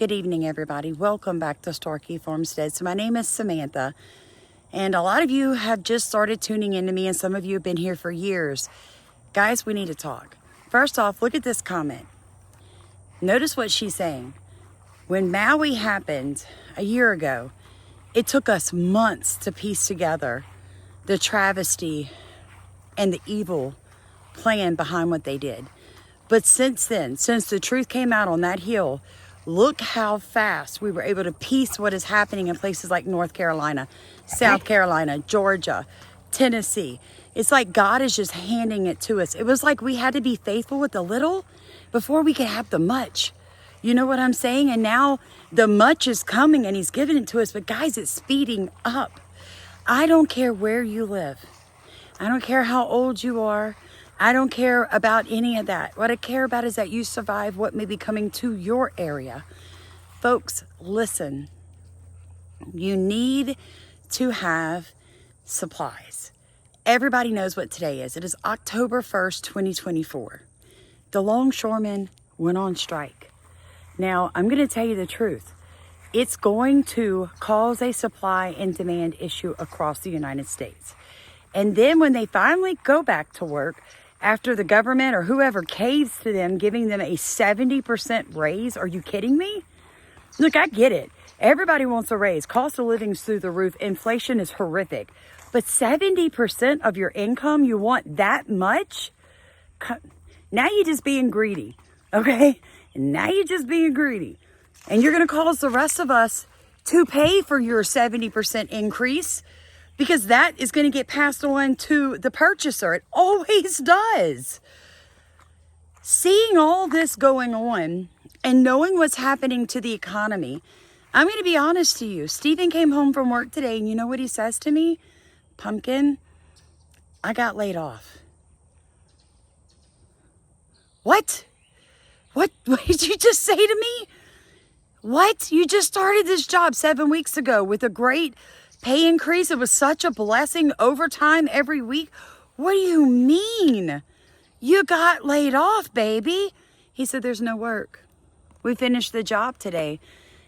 Good evening, everybody. Welcome back to Starkey Farmstead. So my name is Samantha, and a lot of you have just started tuning into me, and some of you have been here for years. Guys, we need to talk. First off, look at this comment. Notice what she's saying. When Maui happened a year ago, it took us months to piece together the travesty and the evil plan behind what they did. But since then, since the truth came out on that hill, look how fast we were able to piece what is happening in places like North Carolina, South Carolina, Georgia, Tennessee. It's like God is just handing it to us. It was like we had to be faithful with the little before we could have the much. You know what I'm saying? And now the much is coming and he's giving it to us. But guys, it's speeding up. I don't care where you live. I don't care how old you are. I don't care about any of that. What I care about is that you survive what may be coming to your area. Folks, listen. You need to have supplies. Everybody knows what today is. It is October 1st, 2024. The longshoremen went on strike. Now, I'm going to tell you the truth. It's going to cause a supply and demand issue across the United States. And then when they finally go back to work, after the government or whoever caves to them, giving them a 70% raise. Are you kidding me? Look, I get it. Everybody wants a raise. Cost of living's through the roof. Inflation is horrific. But 70% of your income, you want that much? Now you're just being greedy, okay? Now you're just being greedy. And you're going to cause the rest of us to pay for your 70% increase, because that is going to get passed on to the purchaser. It always does. Seeing all this going on and knowing what's happening to the economy, I'm going to be honest to you. Stephen came home from work today, and you know what he says to me? Pumpkin, I got laid off. What? What did you just say to me? What? You just started this job 7 weeks ago with a great pay increase. It was such a blessing. Overtime every week. What do you mean? You got laid off, baby. He said, there's no work. We finished the job today.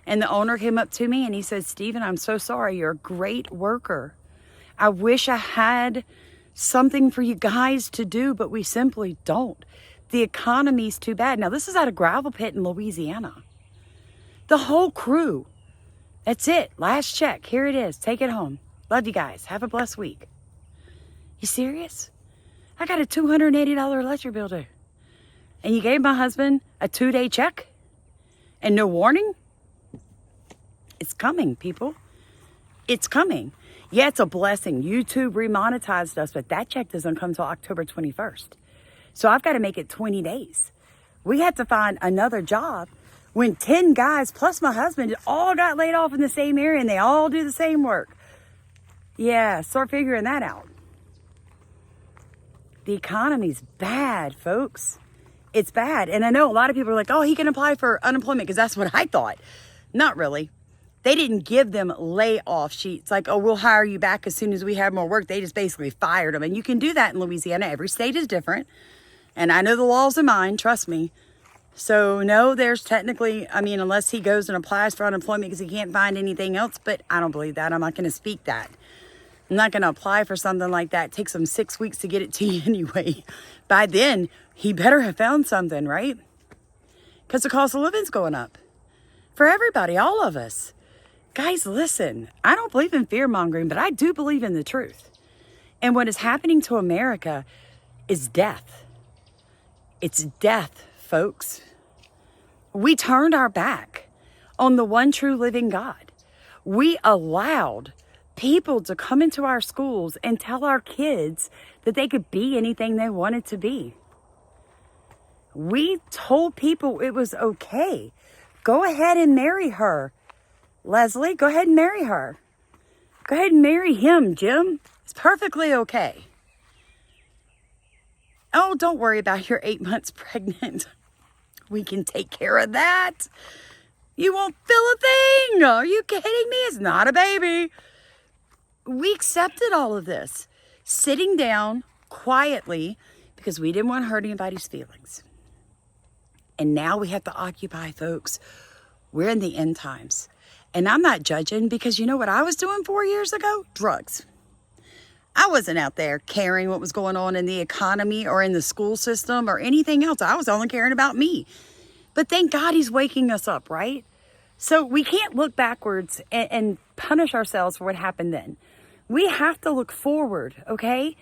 And the owner came up to me and he said, Stephen, I'm so sorry. You're a great worker. I wish I had something for you guys to do, but we simply don't. The economy's too bad. Now, this is at a gravel pit in Louisiana. The whole crew. That's it. Last check. Here it is. Take it home. Love you guys. Have a blessed week. You serious? I got a $280 electric bill due. And you gave my husband a 2-day check? And no warning? It's coming, people. It's coming. Yeah, it's a blessing. YouTube remonetized us, but that check doesn't come till October 21st. So I've got to make it 20 days. We had to find another job when 10 guys plus my husband all got laid off in the same area and they all do the same work. Yeah, start figuring that out. The economy's bad, folks. It's bad. And I know a lot of people are like, oh, he can apply for unemployment, because that's what I thought. Not really. They didn't give them layoff sheets like, oh, we'll hire you back as soon as we have more work. They just basically fired them. And you can do that in Louisiana. Every state is different. And I know the laws are mine, trust me. So no, there's technically, unless he goes and applies for unemployment because he can't find anything else, but I don't believe that. I'm not going to speak that. I'm not going to apply for something like that. It takes him 6 weeks to get it to you anyway. By then, he better have found something, right? Because the cost of living's going up. For everybody, all of us. Guys, listen, I don't believe in fear-mongering, but I do believe in the truth. And what is happening to America is death. It's death, folks. We turned our back on the one true living God. We allowed people to come into our schools and tell our kids that they could be anything they wanted to be. We told people it was okay. Go ahead and marry her. Leslie, go ahead and marry her. Go ahead and marry him, Jim. It's perfectly okay. Oh, don't worry about your 8 months pregnant. We can take care of that. You won't feel a thing. Are you kidding me? It's not a baby. We accepted all of this, sitting down quietly because we didn't want to hurt anybody's feelings. And now we have to occupy, folks, We're in the end times. And I'm not judging, because you know what I was doing 4 years ago? Drugs. I wasn't out there caring what was going on in the economy or in the school system or anything else. I was only caring about me. But thank God he's waking us up, right? So we can't look backwards and punish ourselves for what happened then. We have to look forward, okay?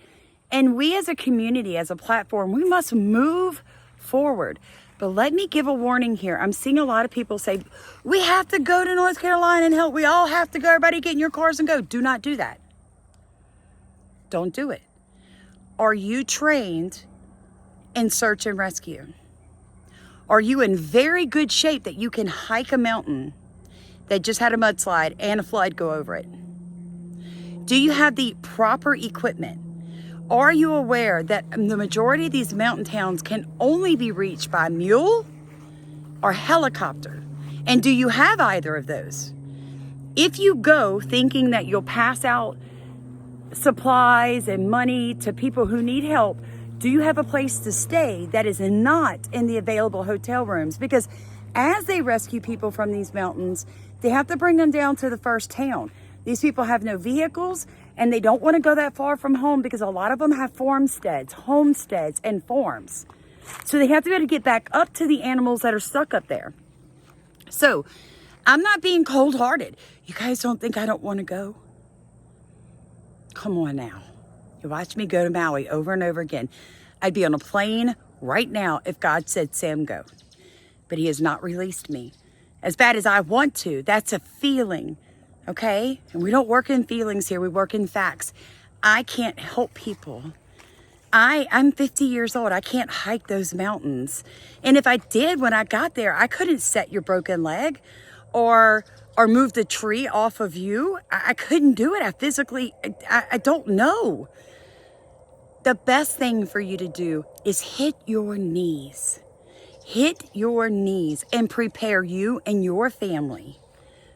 And we as a community, as a platform, we must move forward. But let me give a warning here. I'm seeing a lot of people say, we have to go to North Carolina and help. We all have to go. Everybody get in your cars and go. Do not do that. Don't do it. Are you trained in search and rescue? Are you in very good shape that you can hike a mountain that just had a mudslide and a flood go over it? Do you have the proper equipment? Are you aware that the majority of these mountain towns can only be reached by mule or helicopter? And do you have either of those? If you go thinking that you'll pass out supplies and money to people who need help, do you have a place to stay that is not in the available hotel rooms? Because as they rescue people from these mountains, they have to bring them down to the first town. These people have no vehicles, and they don't want to go that far from home, because a lot of them have farmsteads, homesteads, and farms. So they have to be able to get back up to the animals that are stuck up there. So I'm not being cold-hearted. You guys don't think I don't want to go? Come on now. You watch me go to Maui over and over again. I'd be on a plane right now if God said, Sam, go. But he has not released me. As bad as I want to, that's a feeling, okay? And we don't work in feelings here. We work in facts. I can't help people. I'm 50 years old. I can't hike those mountains. And if I did when I got there, I couldn't set your broken leg or move the tree off of you. I couldn't do it. I don't know. The best thing for you to do is hit your knees. Hit your knees and prepare you and your family.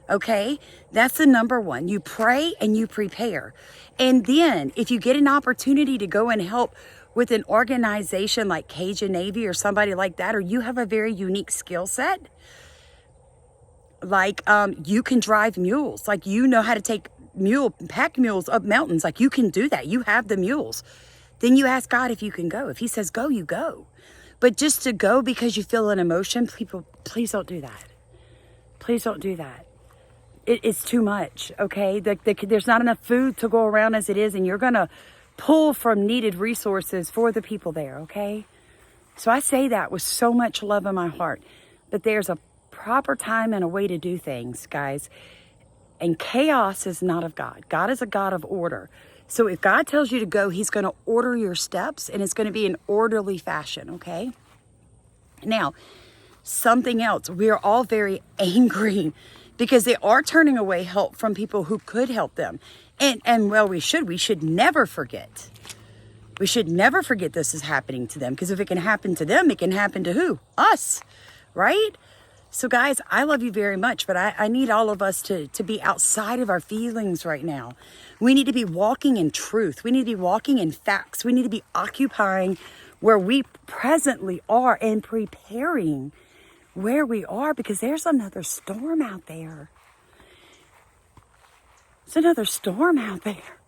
Okay? That's the number one. You pray and you prepare. And then if you get an opportunity to go and help with an organization like Cajun Navy or somebody like that, or you have a very unique skill set, like you can drive mules, like you know how to take pack mules up mountains, like you can do that. You have the mules. Then you ask God if you can go. If he says go, you go. But just to go because you feel an emotion, people, please don't do that. Please don't do that. It's too much, okay? There's not enough food to go around as it is, and you're going to pull from needed resources for the people there, okay? So I say that with so much love in my heart. But there's a proper time and a way to do things, guys. And chaos is not of God. God is a God of order. So if God tells you to go, he's going to order your steps, and it's going to be in orderly fashion, okay? Now, something else. We are all very angry because they are turning away help from people who could help them. And well, we should never forget. We should never forget this is happening to them, because if it can happen to them, it can happen to who? Us, right? So guys, I love you very much, but I need all of us to be outside of our feelings right now. We need to be walking in truth. We need to be walking in facts. We need to be occupying where we presently are and preparing where we are, because there's another storm out there. There's another storm out there.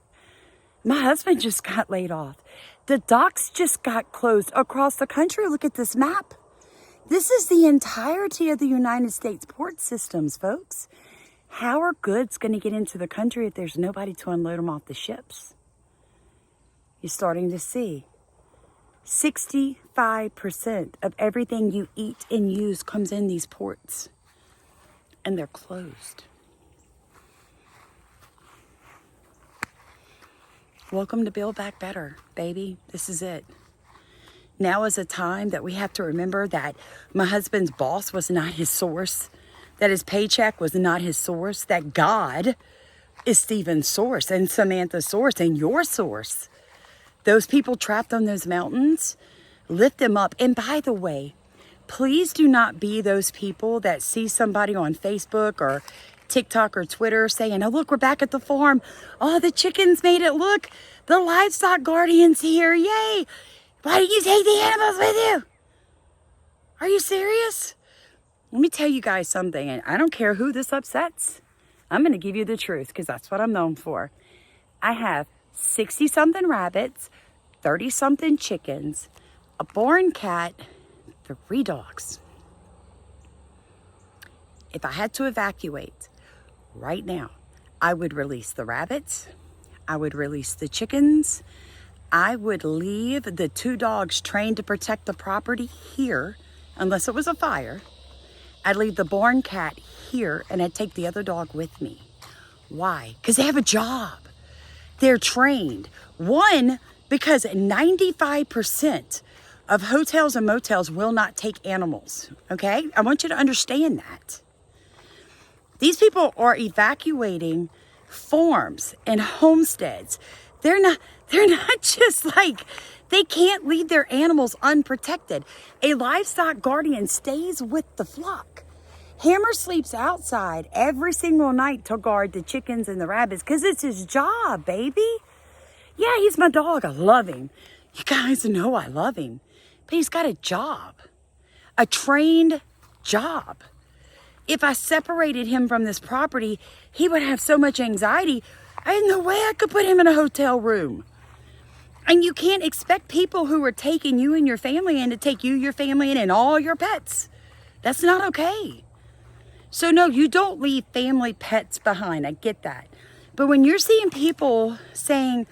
My husband just got laid off. The docks just got closed across the country. Look at this map. This is the entirety of the United States port systems, folks. How are goods going to get into the country if there's nobody to unload them off the ships? You're starting to see 65% of everything you eat and use comes in these ports, and they're closed. Welcome to Build Back Better, baby. This is it. Now is a time that we have to remember that my husband's boss was not his source, that his paycheck was not his source, that God is Stephen's source and Samantha's source and your source. Those people trapped on those mountains, lift them up. And by the way, please do not be those people that see somebody on Facebook or TikTok or Twitter saying, oh, look, we're back at the farm. Oh, the chickens made it. Look, the livestock guardian's here. Yay. Why didn't you take the animals with you? Are you serious? Let me tell you guys something, and I don't care who this upsets. I'm going to give you the truth because that's what I'm known for. I have 60-something rabbits, 30-something chickens, a born cat, 3 dogs. If I had to evacuate right now, I would release the rabbits. I would release the chickens. I would leave the 2 dogs trained to protect the property here, unless it was a fire. I'd leave the born cat here and I'd take the other dog with me. Why? Because they have a job. They're trained. One, because 95% of hotels and motels will not take animals. Okay? I want you to understand that. These people are evacuating farms and homesteads. They're not just like, they can't leave their animals unprotected. A livestock guardian stays with the flock. Hammer sleeps outside every single night to guard the chickens and the rabbits because it's his job, baby. Yeah, he's my dog. I love him. You guys know I love him. But he's got a job, a trained job. If I separated him from this property, he would have so much anxiety. There's no way I could put him in a hotel room. And you can't expect people who are taking you and your family in to take you, your family in, and all your pets. That's not okay. So no, you don't leave family pets behind. I get that. But when you're seeing people saying,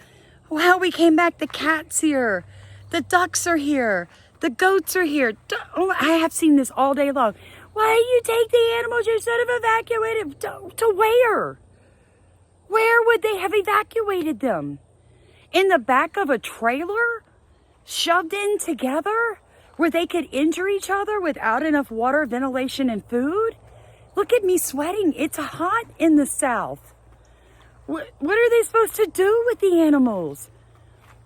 wow, we came back, the cat's here, the ducks are here, the goats are here. Oh, I have seen this all day long. Why do you take the animals you should have evacuated? To where? Where would they have evacuated them? In the back of a trailer? Shoved in together? Where they could injure each other without enough water, ventilation, and food? Look at me sweating. It's hot in the South. What are they supposed to do with the animals?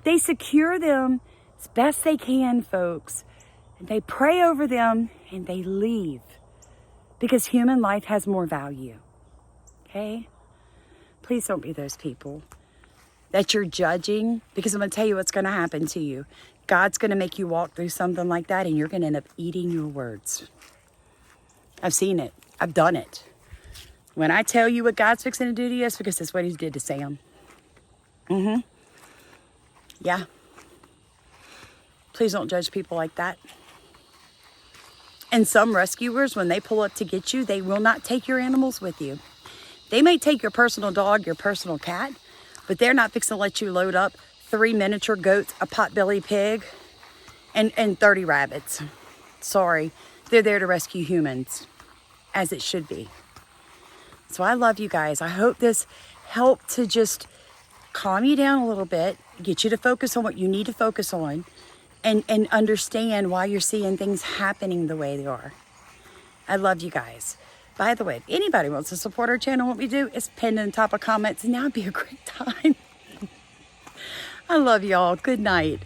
They secure them as best they can, folks. And they pray over them and they leave. Because human life has more value. Okay? Please don't be those people that you're judging. Because I'm going to tell you what's going to happen to you. God's going to make you walk through something like that and you're going to end up eating your words. I've seen it. I've done it. When I tell you what God's fixing to do to you, it's because that's what he did to Sam. Yeah. Please don't judge people like that. And some rescuers, when they pull up to get you, they will not take your animals with you. They may take your personal dog, your personal cat, but they're not fixing to let you load up 3 miniature goats, a potbelly pig, and 30 rabbits. Sorry. They're there to rescue humans, as it should be. So I love you guys. I hope this helped to just calm you down a little bit, get you to focus on what you need to focus on, and understand why you're seeing things happening the way they are. I love you guys. By the way, if anybody wants to support our channel, what we do is pinned in the top of comments, and now would be a great time. I love y'all. Good night.